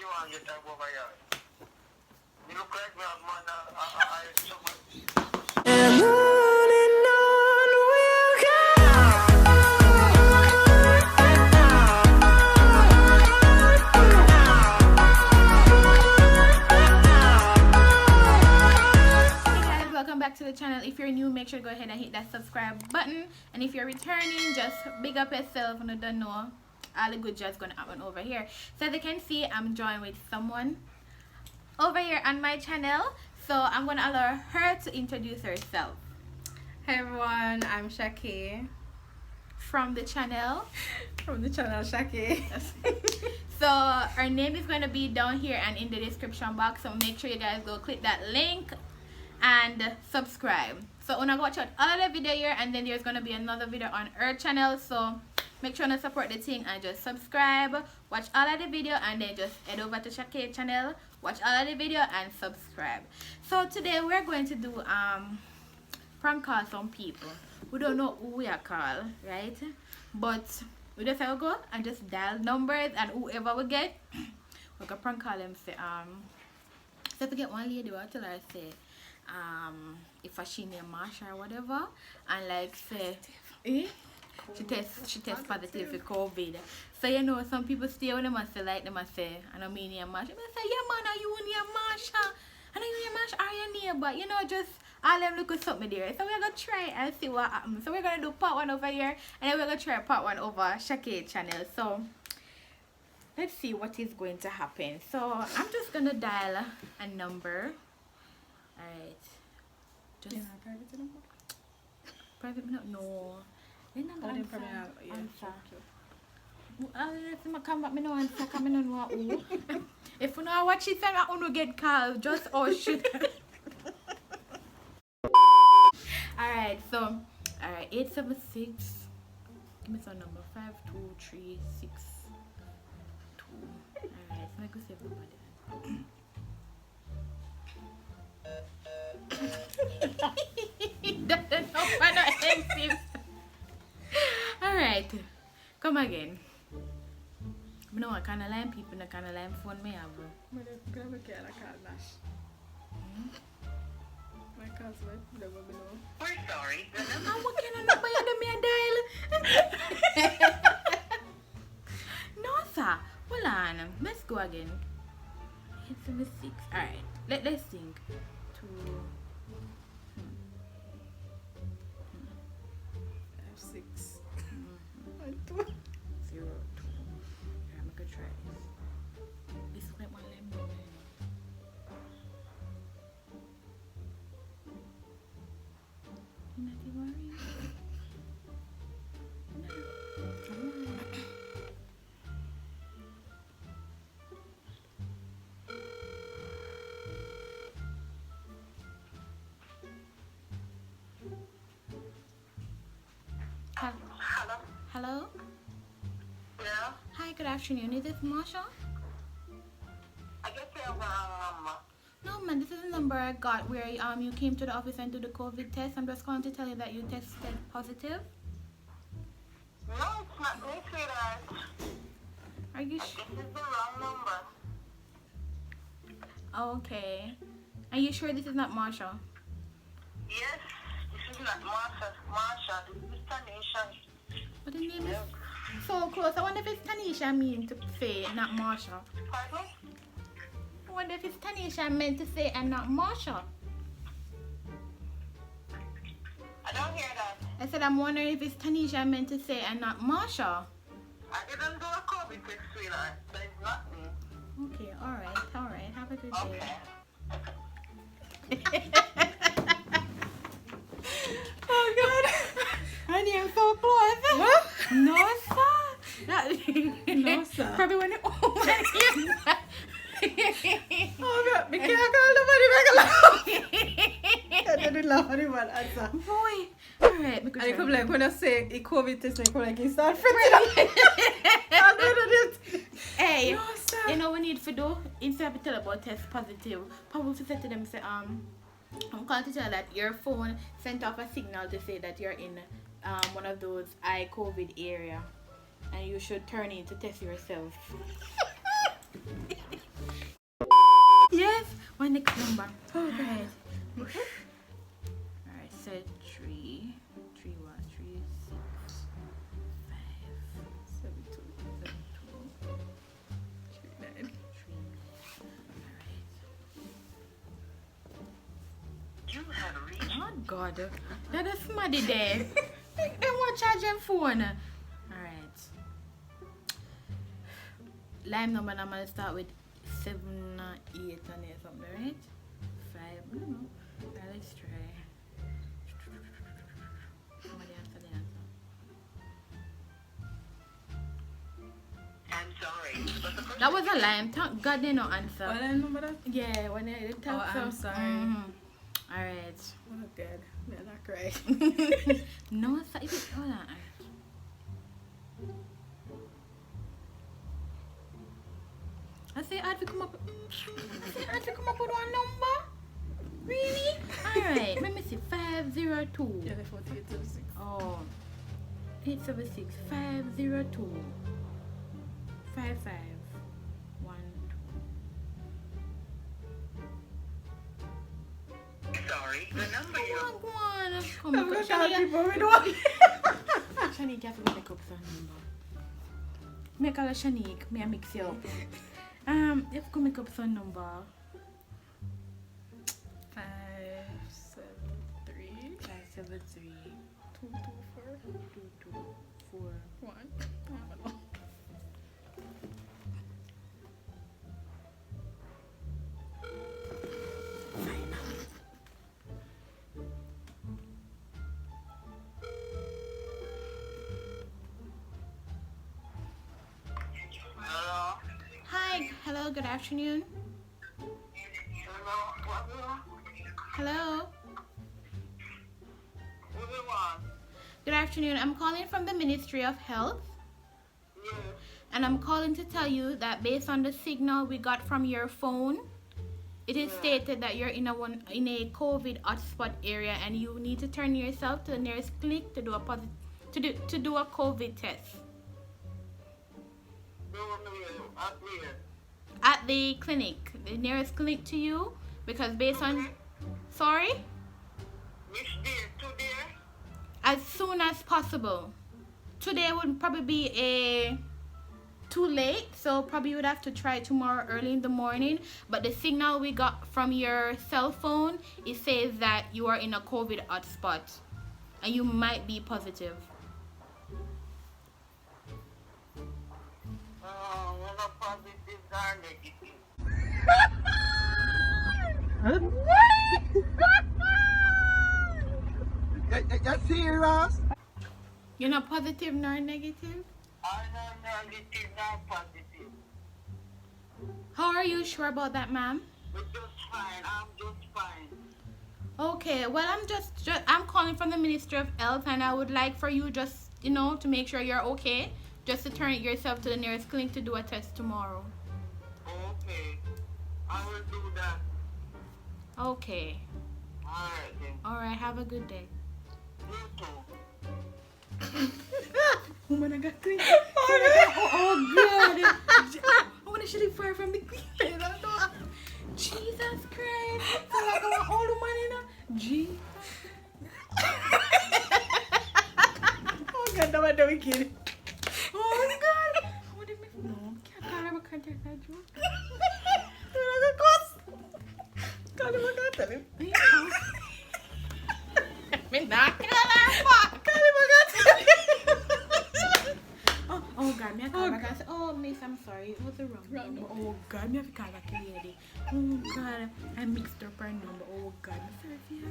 you want to get that over here? You look like me, man. And on we'll go. Hey guys, welcome back to the channel. If you're new, make sure to go ahead and hit that subscribe button. And if you're returning, just big up yourself and you don't know all the good jobs gonna happen over here. So as you can see, I'm joined with someone over here on my channel, so I'm gonna allow her to introduce herself. Hey everyone, I'm Shakay From the channel Shakay. So her name is going to be down here and in the description box, so make sure you guys go click that link and subscribe. So I'm gonna watch out all of the video here, and then there's gonna be another video on her channel, so make sure to support the thing and just subscribe, watch all of the video, and then just head over to Shakay channel, watch all of the video and subscribe. So today we're going to do prank call some people. We don't know who we are called, right? But we just have to go and just dial numbers, and whoever we get, we can prank call them. Say so if we get one lady, we'll tell her say if she name Marsha or whatever, and like say she tests positive for COVID. So you know some people stay with them and say like them and say, I don't mean name Marsha. They say, yeah man, are you name Marsha? I know you name Marsha, are you name? But you know, just all them look at something there. So we're gonna try and see what happens. So we're gonna do part one over here, and then we're gonna try part one over Shakay channel. So let's see what is going to happen. So I'm just gonna dial a number. Alright. Just private number? Private number? No. Then I'm gonna answer. Let's come back, me no answer, come in on what. If you know what she said, I want to get called. Just oh shit. Alright, so alright, 876. Give me some number 52362. Alright, so I go save nobody. That number no exists. Alright, come again. I know what kind of line people, the kind of line phone me have. My cousin, they will be know. We're sorry. What kind of number you do me a dial? No sir, hold on. Let's go again. 876. Alright, let's think. 2 5 6 1 2 0 2. I'm gonna try this. This is like one line more. Not even worried. Hello? Hello? Yeah? Hi, good afternoon. Is this Marsha? I guess you have a wrong number. No, man, this is the number I got where you came to the office and did the COVID test. I'm just calling to tell you that you tested positive. No, it's not me, sweetheart. Are you This is the wrong number. okay? Are you sure this is not Marsha? Yes, this is not Marsha. Marsha, this is Tanisha. But the name is so close. I wonder if it's Tanisha mean to say not Marsha. Pardon? I wonder if it's Tanisha meant to say and not Marsha. I don't hear that. I said I'm wondering if it's Tanisha meant to say and not Marsha. I didn't do a COVID test, sweetheart. That is not me. Okay, alright. Have a good day. Okay. Oh god. And you're so close. What? No, sir. No, sir. Probably when it Oh god, me can't call nobody back alone. I didn't laugh at anyone answer. Boy. Alright, And you come like when I say a COVID test, you come like you start freaking out. Hey, No, sir. you know what we need to do? Instead of tell about test positive, probably to say to them, say, I'm calling to tell that your phone sent off a signal to say that you're in one of those COVID area, and you should turn in to test yourself. you had reached. Oh God, that is somebody there. They want to charge them phone. Alright. Line number, I'm going to start with 7 or 8 on there something, right? 5, I don't know. Now let's try. Somebody answer the answer. I'm sorry, but the person That was a lie. Thank God they no answer. What line number that? Yeah, when they talk Oh, I'm sorry. Alright. Oh, God. Yeah, not cry. No, hold on. I say I had to come up. I had to come up with one number. Really? Alright, let me see. 502. Yeah, the 4806. Oh. 876 502 55 sorry, the number you Go on. Come I'm on, gonna tell Shania. people we don't. Shanique, you have to make up some number. Make a Shanique. Me I mix you up. You have to make up some number. 573 573 224 224 1. I don't know. Hello? Hi, hello, good afternoon. Hello? What do you want? Hello. What do you want? Good afternoon. I'm calling from the Ministry of Health. Yes. And I'm calling to tell you that based on the signal we got from your phone, it is stated that you're in a COVID hotspot area and you need to turn yourself to the nearest clinic to do a COVID test. At the clinic, the nearest clinic to you, because based on, sorry, Which day? Today? as soon as possible. Today would probably be too late, so probably you would have to try tomorrow early in the morning. But the signal we got from your cell phone, it says that you are in a COVID hotspot and you might be positive. We're not positive or negative. You serious? You're not positive nor negative? I'm not negative, not positive. How are you sure about that, ma'am? We're just fine. I'm just fine. Okay, well, I'm calling from the Ministry of Health, and I would like for you just, to make sure you're okay, just to turn yourself to the nearest clinic to do a test tomorrow. Okay. I will do that. Okay. Alright then. Alright, have a good day. You too. Woman, I got clean. Oh, God. I want to live far from the clean. Jesus Christ. So like I want all the money now. Jesus. Oh, God, no, I don't get it. Oh, God. I want to make no. Can't call him a contact that joke. Call him, I can't tell him. Me not kill her, fuck. Call him, I can't tell him. Oh God, me I call back and say, oh miss, I'm sorry, it was the wrong number. Oh God, me have to call back a lady. Oh God, I mixed up her number. Oh God, I'm sorry for you.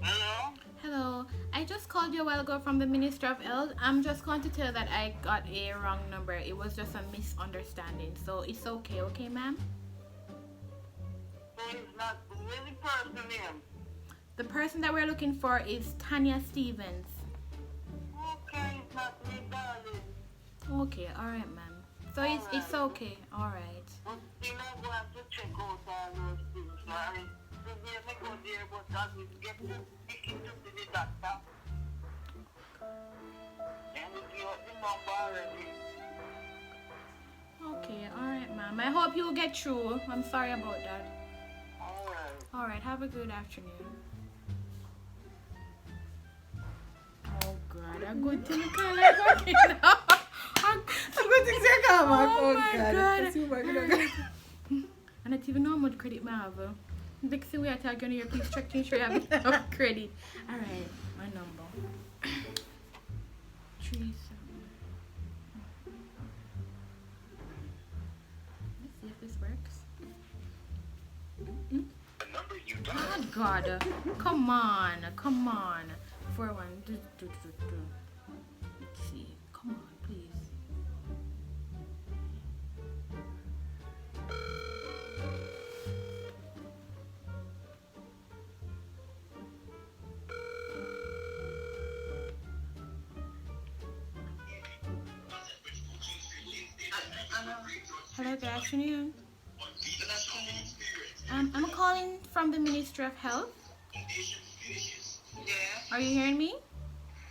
Hello? Hello, I just called you a while ago from the Ministry of Health. I'm just going to tell that I got a wrong number. It was just a misunderstanding, so it's okay, ma'am? So it's not really person name. The person that we're looking for is Tanya Stevens. Okay, it's not me, darling. Okay, alright, ma'am. So it's okay, alright. But still I'm going to check out all those things, right? So they may go there, but I will get to speaking to the doctor. And if you have the number already. Okay, alright, ma'am. I hope you'll get through. I'm sorry about that. Alright. Alright, have a good afternoon. God, a good thing you can't like working now. I'm going to say, come on. Oh my God. That's you, my God. I don't even know how much credit I have. Next thing we are talking here, please check to ensure you have enough credit. Alright, my number. 37. Let's see if this works. Oh God, come on. 41. Let's see. Come on, please. Hello, good afternoon. I'm calling from the Ministry of Health. Yeah. Are you hearing me?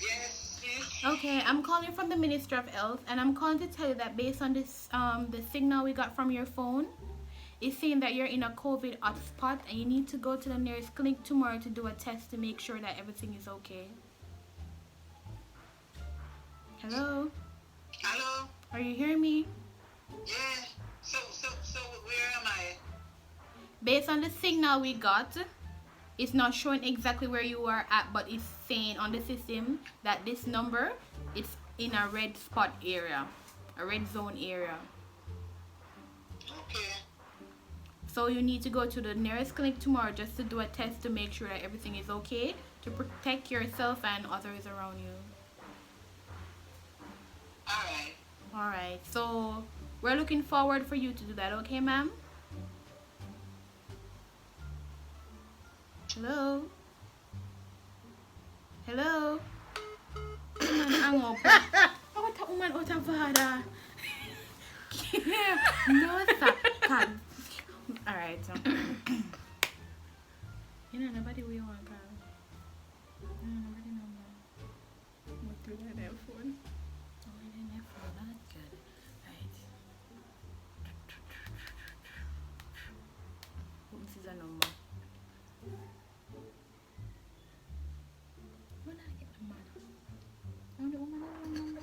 Yes. Okay, I'm calling from the Ministry of Health, and I'm calling to tell you that based on this the signal we got from your phone, it's saying that you're in a COVID hotspot and you need to go to the nearest clinic tomorrow to do a test to make sure that everything is okay. Hello? Hello. Are you hearing me? Yeah. So where am I? Based on the signal we got, it's not showing exactly where you are at, but it's saying on the system that this number is in a red spot area, a red zone area. Okay. So you need to go to the nearest clinic tomorrow just to do a test to make sure that everything is okay, to protect yourself and others around you. Alright. Alright, so we're looking forward for you to do that, okay, ma'am? Hello? Hello? Hang up. What a woman out of order. No, sir. God. Alright, so. You know, nobody we want, girl. Nobody know, man. What through that phone? Oh, I didn't have phone. That's good. Right. This is a number. When I get the man. Oh, the woman has a number.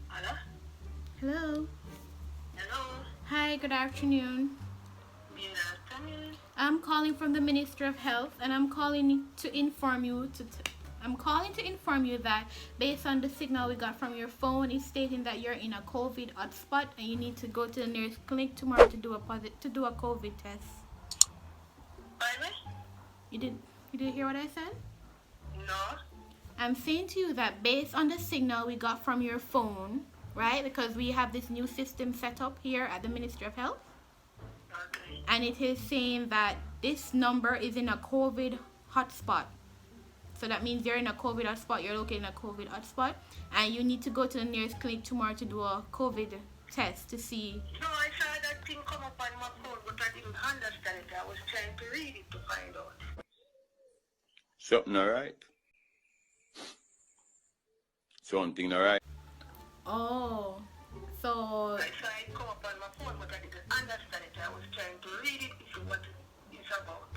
Hello? Hello. Hello? Hi, good afternoon. Good afternoon. I'm calling from the Ministry of Health, and I'm calling to inform you that based on the signal we got from your phone, it's stating that you're in a COVID hotspot and you need to go to the nearest clinic tomorrow to do a COVID test. Pardon? You did hear what I said? No. I'm saying to you that based on the signal we got from your phone, right? Because we have this new system set up here at the Ministry of Health. Okay. And it is saying that this number is in a COVID hotspot. So that means you're in a COVID hotspot, you're located in a COVID hotspot, and you need to go to the nearest clinic tomorrow to do a COVID test to see. No, I saw that thing come up on my phone, but I didn't understand it. I was trying to read it to find out. Something alright? Something alright? Oh, so I saw it come up on my phone, but I didn't understand it. I was trying to read it to see what it's about.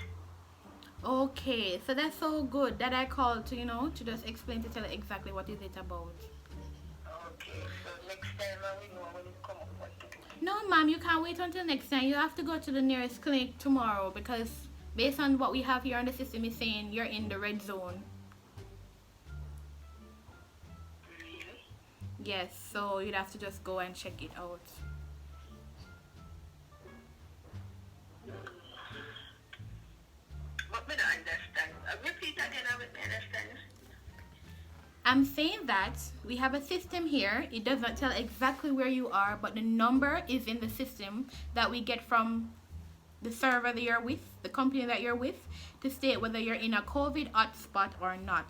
okay, so that's so good that I called to to just explain to tell you exactly what is it about. Okay, so next time I will know when it come up what to do. No, ma'am, you can't wait until next time. You have to go to the nearest clinic tomorrow because based on what we have here on the system is saying you're in the red zone. Really? Yes, so you'd have to just go and check it out. But me don't understand. Repeat again, I will understand. I'm saying that we have a system here. It does not tell exactly where you are, but the number is in the system that we get from the server that you're with, the company that you're with, to state whether you're in a COVID hotspot or not.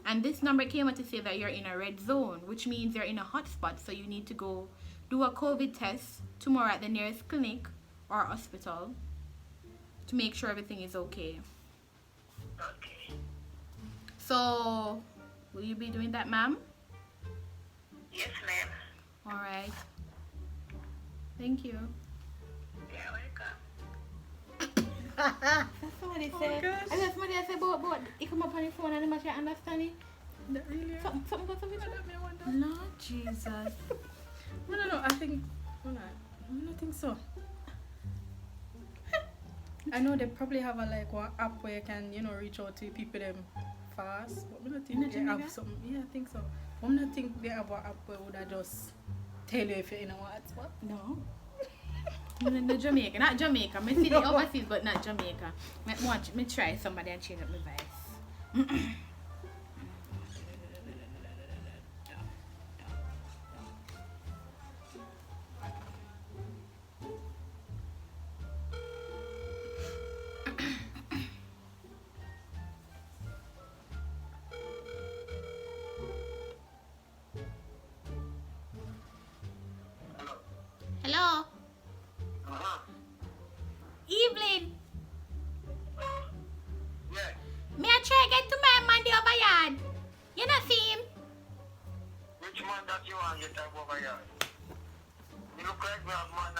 And this number came out to say that you're in a red zone, which means you're in a hotspot, so you need to go do a COVID test tomorrow at the nearest clinic or hospital to make sure everything is okay. Okay. So, will you be doing that, ma'am? Yes, ma'am. Alright. Thank you. Yeah, welcome. That's somebody said. gosh. I just somebody said about he come up on the phone and he must understand it. That really? Something got something. Let me wonder. Lord Jesus. No, I think... Hold on. I don't think so. I know they probably have a like one app where you can, you know, reach out to people them fast. But I don't think they have something. Yeah, I think so. But I don't think they have an app where would I just tell you if you're in a hotspot. No. No Jamaica, not Jamaica. I see the overseas, but not Jamaica. Me try somebody and change up my voice. Hello. Evelyn. Yeah. Me I try get to my man the over yard. You not see him? Which man that you want get up over here? You look like we have man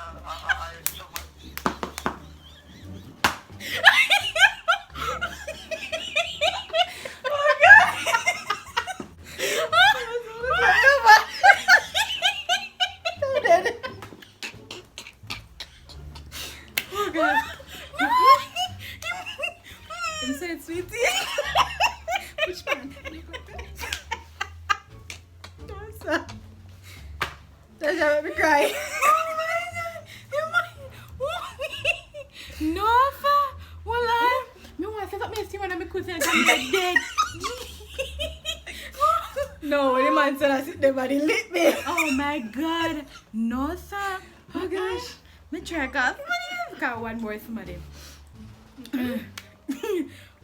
Oh God. You said sweetie. Which one? No, sir. That's how me cry. No, sir. Well, me want to set up my steam and I could say I'm like dead. No, when the man said I sit there, but he lit me. Oh my God. No, sir. Oh gosh. Me try call somebody else. Call one more somebody. Oh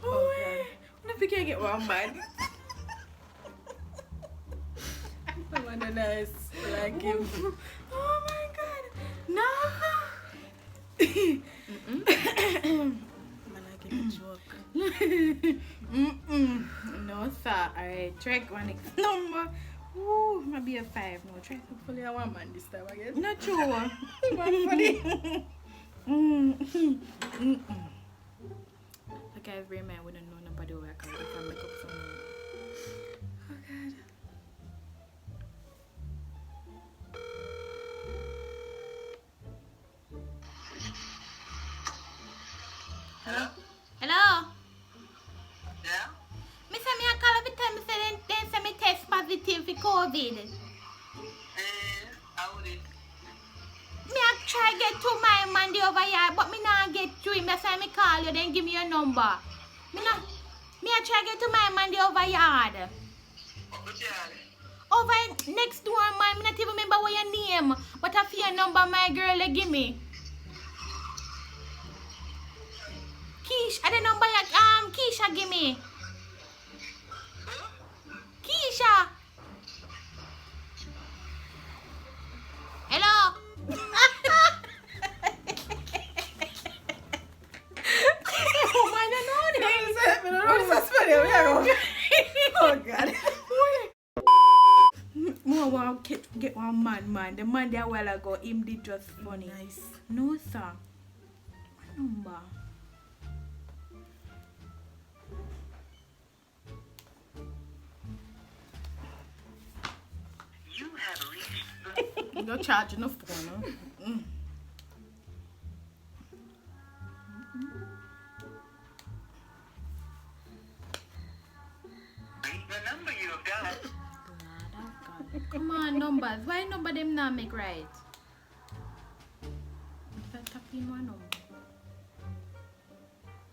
God. What if we can't get one man? I wonder nice like him. Oh my God. No. Man, I give a joke. No, sir. Alright, try one next number. Ooh, might be a 5. No, try. Hopefully I want man this time again. Not sure. Man funny. The guys very mad. We don't know nobody over. I can make up some. Oh God. Hello. Yeah? Me say me a call every time. Me say then say me test positive for COVID. How would it? Me a try get to my man the over here, but me not get to him. That's why me call you. Then give me your number. Me a try get to my man the over yard. Which yard? Over next door, man. Me not even remember what your name, but I feel your number, my girl. They give me. Keisha, the number Keisha give me. Keisha. Hello. Oh my God. Oh God. More want get one man. The man there a while ago, him did just funny. Nice. No sir. What number? You have reached No charging no phone. No? the number you have got. Come on, numbers. Why number them not make right? If I tap in one number.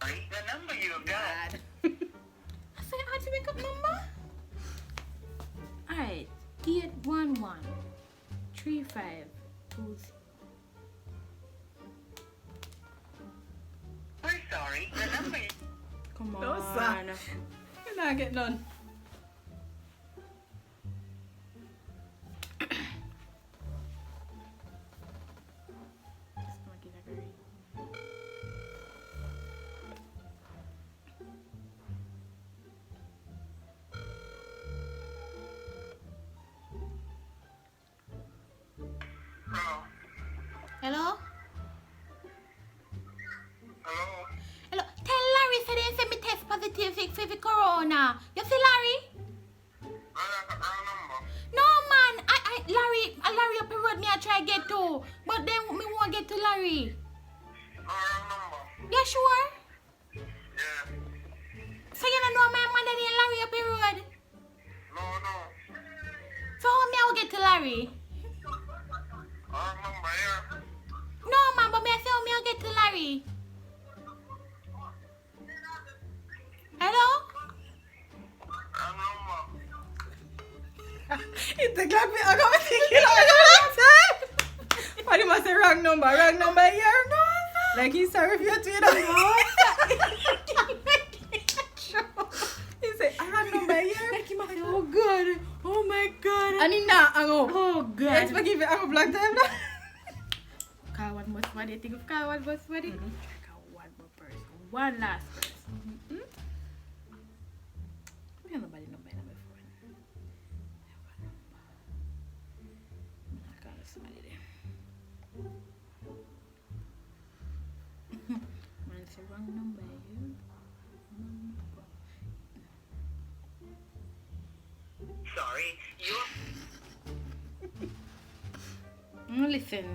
The number you have got. I said how to make up number? Alright. 811 3520. We're sorry. The number you... Come on. No, sir. You not get none. number. You see Larry? No man, Larry up the road me I try get to. But then me won't get to Larry. You sure? Yeah. So you don't know my man and Larry up the road? No. So how me I will get to Larry? Number, yeah. No man, but me I say how me I get to Larry. Hello? It's the clock me. I got me thinking like a long time. But he must say wrong number here. No, like he's sorry for you to He said, I wrong number here. Like he must say, oh God. Oh my God. And he not hang up. Oh God. Let's forgive you hang up long time now. Car one bus ready. Think of car one bus ready. One more person. One last person. We have nobody number in my phone. I got somebody there. Man, it's the wrong number here. Sorry, Listen.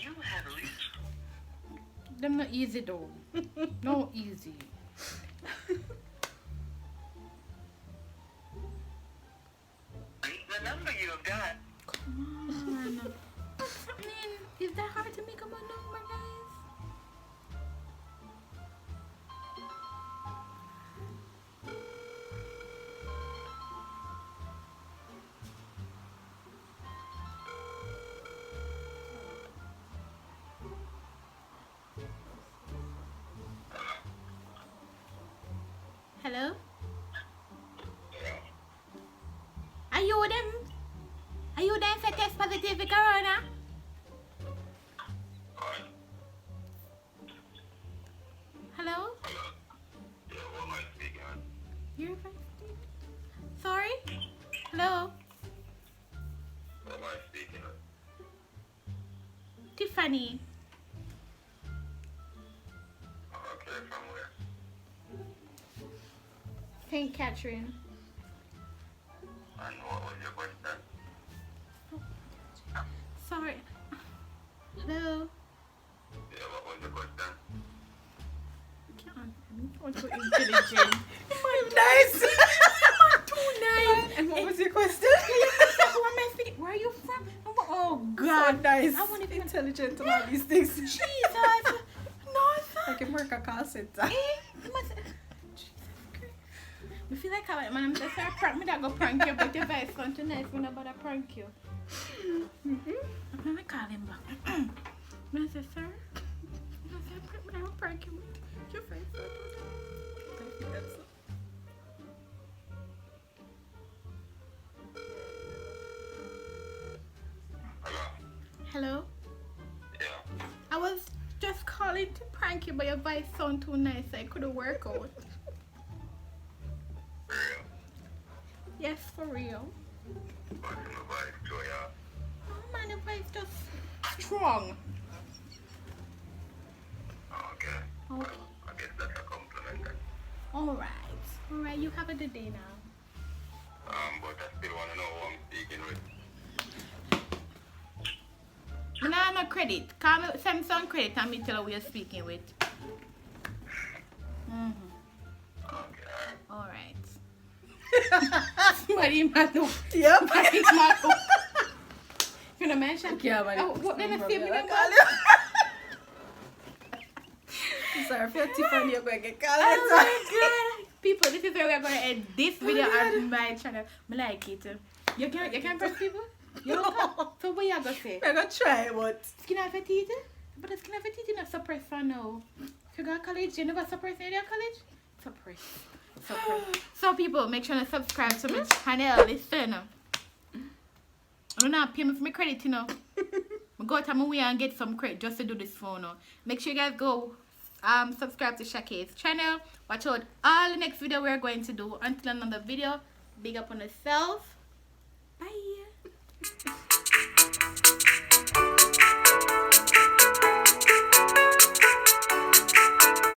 you have reached. Them not easy though. No easy. The number you have got. Come on. What's happening? Is that hard to make up a number, guys? Hello? Are you them? Are you them for test positive for corona? Hello? Yeah, what am I speaking on? You're first. Sorry? Hello? What am I speaking on? Tiffany. Okay, from where? St. Catherine. And what was your question? Sorry. Hello? Yeah, what was your question? I'm so intelligent. Nice. Too nice. And what was your question? Who am I speaking? Where are you from? Oh So God. nice. I want to be intelligent and all these things. Jesus. No, sir. I can work a call center. Jesus Christ. I feel like I'm just a prank me that go prank you, but your voice come too nice when I bother prank you. I'm gonna call him back. I say, sir, I say, prank me that go prank you, but your face so Hello? Hello? Yeah. I was just calling to prank you, but your voice sound too nice, so I couldn't work out. For real? Yes, for real. What's in the vibe, Joya? Oh man, your voice just strong. Okay. Okay. I guess that's a compliment then. Alright. Alright, you have a good day now. But I still want to know who I'm speaking with. No credit. Call me, send me some credit and me tell her who you're speaking with. Okay, alright. Alright. Somebody might know. Yep. Somebody might know. You know, mention? Yeah, man. What then I say me number? Sorry, for your Tiffany, you're going to get call Oh center. my God. People, this is where we're going to end this video on my channel. I like it. You can press people? You don't can? So what you going to say? I'm going to try, but Skin off your teeth? But the skin off your teeth is not suppressed for now. If you go to college, you never suppress in your college? Suppress. So people, make sure to subscribe to my channel. Listen. I don't know, pay me for my credit, you know. I go to my way and get some credit just to do this phone. Make sure you guys go subscribe to Shakay's channel. Watch out all the next video we're going to do. Until another video, big up on yourself. Bye.